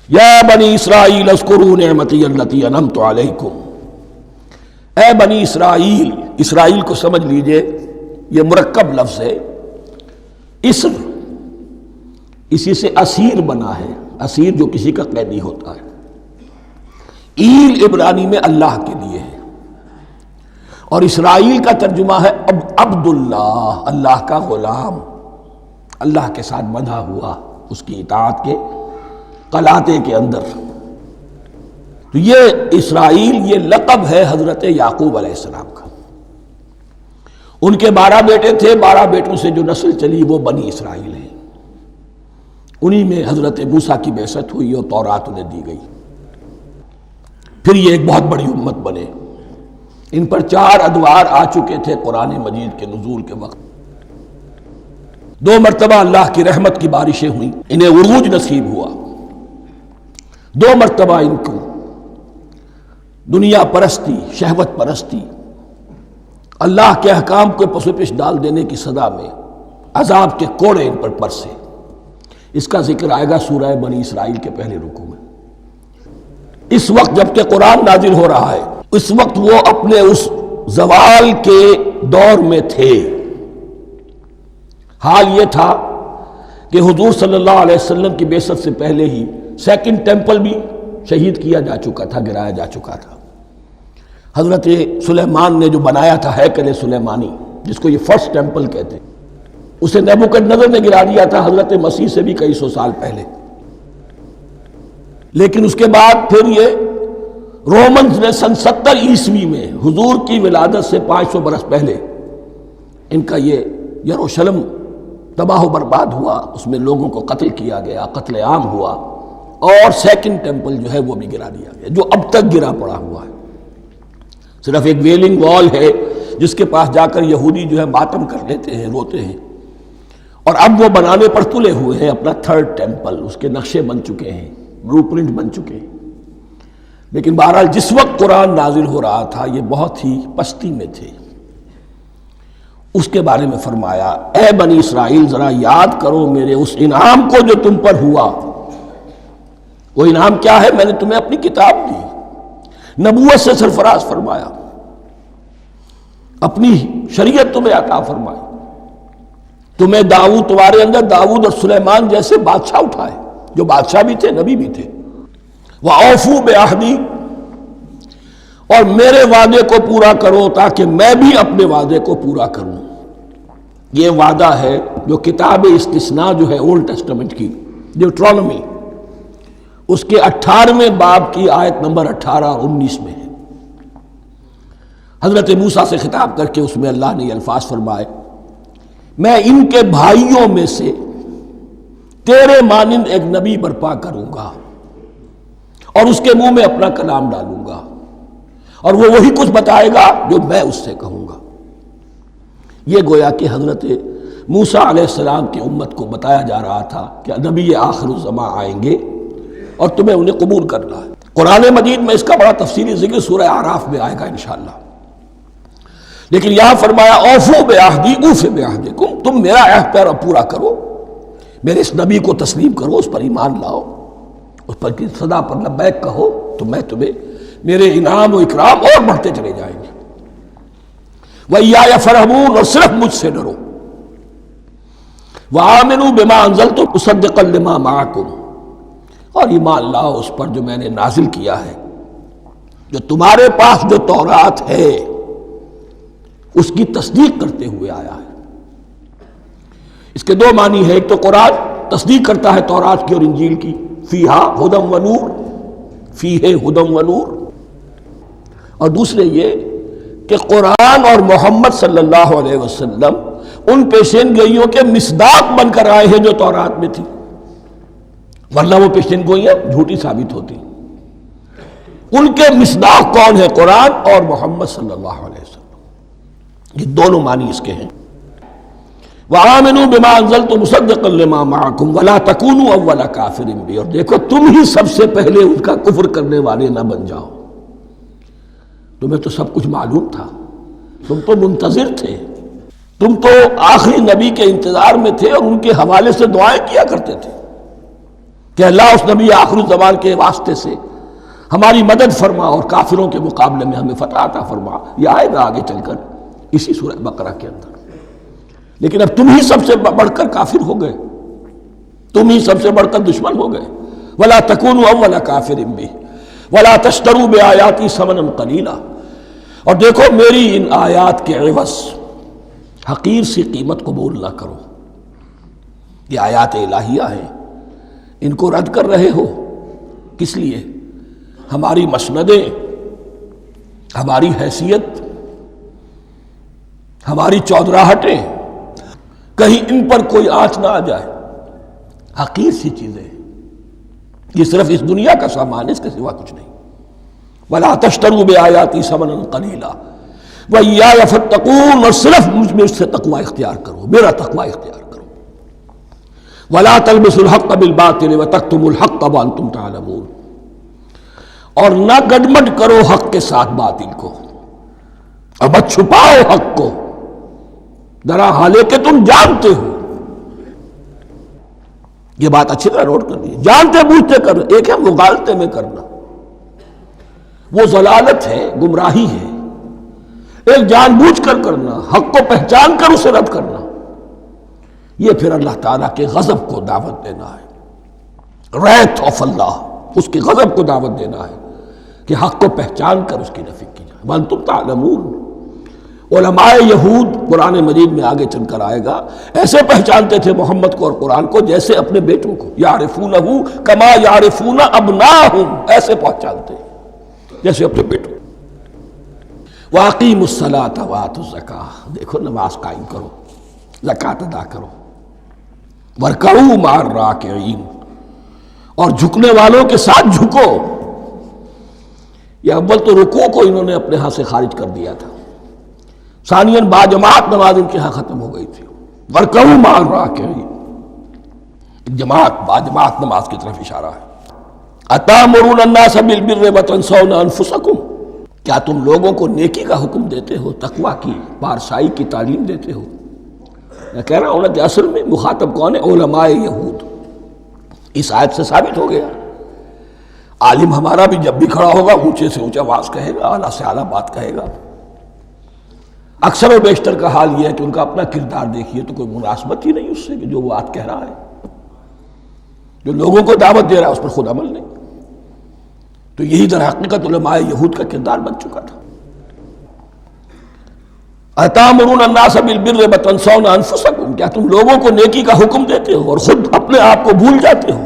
یا بنی اسرائیل اذکروا نعمتی التی انعمت علیکم، اے بنی اسرائیل، اسرائیل کو سمجھ لیجئے یہ مرکب لفظ ہے، اسر اسی سے اسیر بنا ہے، اسیر جو کسی کا قیدی ہوتا ہے، ایل عبرانی میں اللہ کے لیے ہے، اور اسرائیل کا ترجمہ ہے عبداللہ، اللہ کا غلام، اللہ کے ساتھ بندھا ہوا اس کی اطاعت کے قلاتے کے اندر۔ تو یہ اسرائیل یہ لقب ہے حضرت یعقوب علیہ السلام کا۔ ان کے 12 بیٹے تھے، 12 بیٹوں سے جو نسل چلی وہ بنی اسرائیل ہے، انہی میں حضرت موسیٰ کی بعثت ہوئی اور تورات انہیں دی گئی، پھر یہ ایک بہت بڑی امت بنے۔ ان پر 4 ادوار آ چکے تھے قرآن مجید کے نزول کے وقت، 2 مرتبہ اللہ کی رحمت کی بارشیں ہوئیں، انہیں عروج نصیب ہوا، 2 مرتبہ ان کو دنیا پرستی، شہوت پرستی، اللہ کے احکام کو پس پش ڈال دینے کی سزا میں عذاب کے کوڑے ان پر برسے۔ اس کا ذکر آئے گا سورہ بنی اسرائیل کے پہلے رکوع میں۔ اس وقت جب کہ قرآن نازل ہو رہا ہے، اس وقت وہ اپنے اس زوال کے دور میں تھے۔ حال یہ تھا کہ حضور صلی اللہ علیہ وسلم کی بعثت سے پہلے ہی 2nd ٹیمپل بھی شہید کیا جا چکا تھا، گرایا جا چکا تھا۔ حضرت سلیمان نے جو بنایا تھا ہیکل سلیمانی، جس کو یہ 1st ٹیمپل کہتے ہیں، اسے نیبوکدنضر نے گرا دیا تھا حضرت مسیح سے بھی کئی سو سال پہلے۔ لیکن اس کے بعد پھر یہ رومنز نے سن 70 عیسوی میں حضور کی ولادت سے 500 برس پہلے ان کا یہ یروشلم تباہ و برباد ہوا، اس میں لوگوں کو قتل کیا گیا، قتل عام ہوا، اور 2nd ٹیمپل جو ہے وہ بھی گرا دیا گیا، جو اب تک گرا پڑا ہوا ہے۔ صرف ایک ویلنگ وال ہے جس کے پاس جا کر یہودی جو ہے ماتم کر لیتے ہیں، روتے ہیں، اور اب وہ بنانے پر تلے ہوئے ہیں اپنا 3rd ٹیمپل، اس کے نقشے بن چکے ہیں، بلو پرنٹ بن چکے ہیں۔ لیکن بہرحال جس وقت قرآن نازل ہو رہا تھا یہ بہت ہی پستی میں تھے۔ اس کے بارے میں فرمایا، اے بنی اسرائیل ذرا یاد کرو میرے اس انعام کو جو تم پر ہوا۔ وہ انعام کیا ہے؟ میں نے تمہیں اپنی کتاب دی، نبوت سے سرفراز فرمایا، اپنی شریعت تمہیں عطا فرمائی، تمہیں داؤد، تمہارے اندر داؤد اور سلیمان جیسے بادشاہ اٹھائے جو بادشاہ بھی تھے، نبی بھی تھے۔ وَأَوْفُوا بِعَهْدِي، اور میرے وعدے کو پورا کرو تاکہ میں بھی اپنے وعدے کو پورا کروں۔ یہ وعدہ ہے جو کتاب استثناء جو ہے اولڈ ٹیسٹمنٹ کی، ڈیوٹرانومی، اس کے 18ویں باب کی آیت نمبر 18 اور 19 میں ہے۔ حضرت موسیٰ سے خطاب کر کے اس میں اللہ نے یہ الفاظ فرمائے، میں ان کے بھائیوں میں سے تیرے مانند ایک نبی برپا کروں گا اور اس کے منہ میں اپنا کلام ڈالوں گا، اور وہ وہی کچھ بتائے گا جو میں اس سے کہوں گا۔ یہ گویا کہ حضرت موسیٰ علیہ السلام کی امت کو بتایا جا رہا تھا کہ نبی آخر الزماں آئیں گے اور تمہیں انہیں قبول کرنا ہے۔ قرآن مجید میں اس کا بڑا تفصیلی ذکر سورہ اعراف میں آئے گا انشاءاللہ، لیکن یہاں فرمایا اوفوا بعہدی اوف بعہدکم، تم میرا عہد پیرا پورا کرو، میرے اس نبی کو تسلیم کرو، اس پر ایمان لاؤ، اس پر کی صدا پر لبیک کہو، تو میں تمہیں میرے انعام و اکرام اور بڑھتے چلے جائیں گے۔ وَإِيَّايَ فَارْهَبُونَ، اور صرف مجھ سے ڈرو۔ وَآمِنُوا بِمَا أَنزَلْتُ مُصَدِّقًا لِمَا مَعَكُمْ، اور ایمان لاؤ اس پر جو میں نے نازل کیا ہے، جو تمہارے پاس جو تورات ہے اس کی تصدیق کرتے ہوئے آیا ہے۔ اس کے 2 معنی ہے، ایک تو قرآن تصدیق کرتا ہے تورات کی اور انجیل کی، فیہا ھدی ونور، فیہ ھدی ونور، اور دوسرے یہ کہ قرآن اور محمد صلی اللہ علیہ وسلم ان پیشین گوئیوں کے مصداق بن کر آئے ہیں جو تورات میں تھی، ورنہ وہ پیشین گوئیاں جھوٹی ثابت ہوتی۔ ان کے مصداق کون ہے؟ قرآن اور محمد صلی اللہ علیہ وسلم۔ یہ دونوں معنی اس کے ہیں۔ وَآمِنُوا بِمَا أَنزَلْتُ مُصَدِّقًا لِمَا مَعَكُمْ وَلَا تَكُونُوا أَوَّلَ كَافِرٍ بِهِ، اور دیکھو تم ہی سب سے پہلے اس کا کفر کرنے والے نہ بن جاؤ۔ تمہیں تو سب کچھ معلوم تھا، تم تو منتظر تھے، تم تو آخری نبی کے انتظار میں تھے اور ان کے حوالے سے دعائیں کیا کرتے تھے۔ کہ اللہ اس نبی آخر الزمان کے واسطے سے ہماری مدد فرما اور کافروں کے مقابلے میں ہمیں فتح عطا فرما. یہ آئے گا آگے چل کر اسی سورہ بقرہ کے اندر. لیکن اب تم ہی سب سے بڑھ کر کافر ہو گئے، تم ہی سب سے بڑھ کر دشمن ہو گئے. وَلَا تَكُونُوا أَوَّلَ كَافِرٍ بِهِ وَلَا تَشْتَرُوا بِآيَاتِي ثَمَنًا قَلِيلًا، اور دیکھو میری ان آیات کے عوض حقیر سی قیمت قبول نہ کرو. یہ آیات الہیہ ہیں، ان کو رد کر رہے ہو کس لیے؟ ہماری مسندیں، ہماری حیثیت، ہماری چودراہٹیں، کہیں ان پر کوئی آنچ نہ آ جائے. حقیر سی چیزیں، یہ صرف اس دنیا کا سامان ہے، اس کے سوا کچھ نہیں. وَلَا تَشْتَرُوا بِآيَاتِي ثَمَنًا قَلِيلًا وَإِيَّايَ فَاتَّقُونِ، اور صرف مجھ سے تقوی اختیار کرو، میرا تقوی اختیار کرو. وَلَا تَلْبِسُوا الْحَقَّ بِالْبَاطِلِ وَتَكْتُمُوا الْحَقَّ وَأَنْتُمْ تَعْلَمُونَ، اور نہ گڈمڈ کرو حق کے ساتھ باطل کو، اور مت چھپاؤ حق کو ذرا حالے کہ تم جانتے ہو. یہ بات اچھی طرح نوٹ کر لیجیے. جانتے بوجھتے کر، ایک ہے مغالطے میں کرنا، وہ ضلالت ہے، گمراہی ہے. ایک جان بوجھ کر کرنا، حق کو پہچان کر اسے رد کرنا، یہ پھر اللہ تعالیٰ کے غضب کو دعوت دینا ہے. ریت آف اللہ، اس کی غضب کو دعوت دینا ہے کہ حق کو پہچان کر اس کی نفی کی جائے. وَأَنْتُمْ تَعْلَمُونَ. علماء یہود قرآن مجید میں آگے چل کر آئے گا ایسے پہچانتے تھے محمد کو اور قرآن کو جیسے اپنے بیٹوں کو، یعرفونہ کما یعرفون ابناہم، ایسے پہچانتے جیسے اپنے بیٹوں. وَأَقِیمُوا الصَّلَاةَ وَآتُوا الزَّکَاةَ، دیکھو نماز قائم کرو، زکوٰۃ ادا کرو. وَارْكَعُوا مَعَ الرَّاكِعِينَ، اور جھکنے والوں کے ساتھ جھکو. یہ اول تو رکوع کو انہوں نے اپنے ہاں سے خارج کر دیا تھا، ثانیاً باجماعت نماز ان کے ہاں ختم ہو گئی تھی. وَارْكَعُوا مَعَ الرَّاكِعِينَ، جماعت باجماعت نماز کی طرف اشارہ ہے. أَتَأْمُرُونَ النَّاسَ بِالْبِرِّ وَتَنْسَوْنَ أَنفُسَكُمْ، کیا تم لوگوں کو نیکی کا حکم دیتے ہو، تقویٰ کی، پارسائی کی تعلیم دیتے ہو؟ میں کہہ رہا ہوں نا کہ اصل میں مخاطب کون ہے؟ علماء یہود. اس آیت سے ثابت ہو گیا عالم ہمارا بھی جب بھی کھڑا ہوگا اونچے سے اونچا آواز کہے گا، اعلیٰ سے اعلیٰ بات کہے گا. اکثر و بیشتر کا حال یہ ہے کہ ان کا اپنا کردار دیکھیے تو کوئی مناسبت ہی نہیں اس سے کہ جو وہ بات کہہ رہا ہے. جو لوگوں کو دعوت دے رہا ہے اس پر خود عمل نہیں. تو یہی در حقیقت علماء یہود کا کردار بن چکا تھا. أَتَأْمُرُونَ النَّاسَ بِالْبِرِّ وَتَنْسَوْنَ أَنفُسَكُمْ، کیا تم لوگوں کو نیکی کا حکم دیتے ہو اور خود اپنے آپ کو بھول جاتے ہو.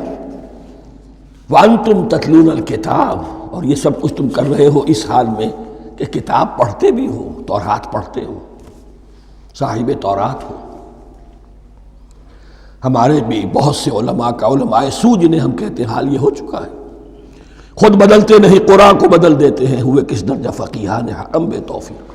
وَأَنْتُمْ تَتْلُونَ الْكِتَابَ، اور یہ سب کچھ تم کر رہے ہو اس حال میں کہ کتاب پڑھتے بھی ہو، تورات پڑھتے ہو، صاحب تورات ہو. ہمارے بھی بہت سے علماء کا، علماء سو جنہیں ہم کہتے ہیں، حال یہ ہو چکا ہے. خود بدلتے نہیں، قرآن کو بدل دیتے ہیں. ہوئے کس درجہ فقیہان حکم بے توفیق.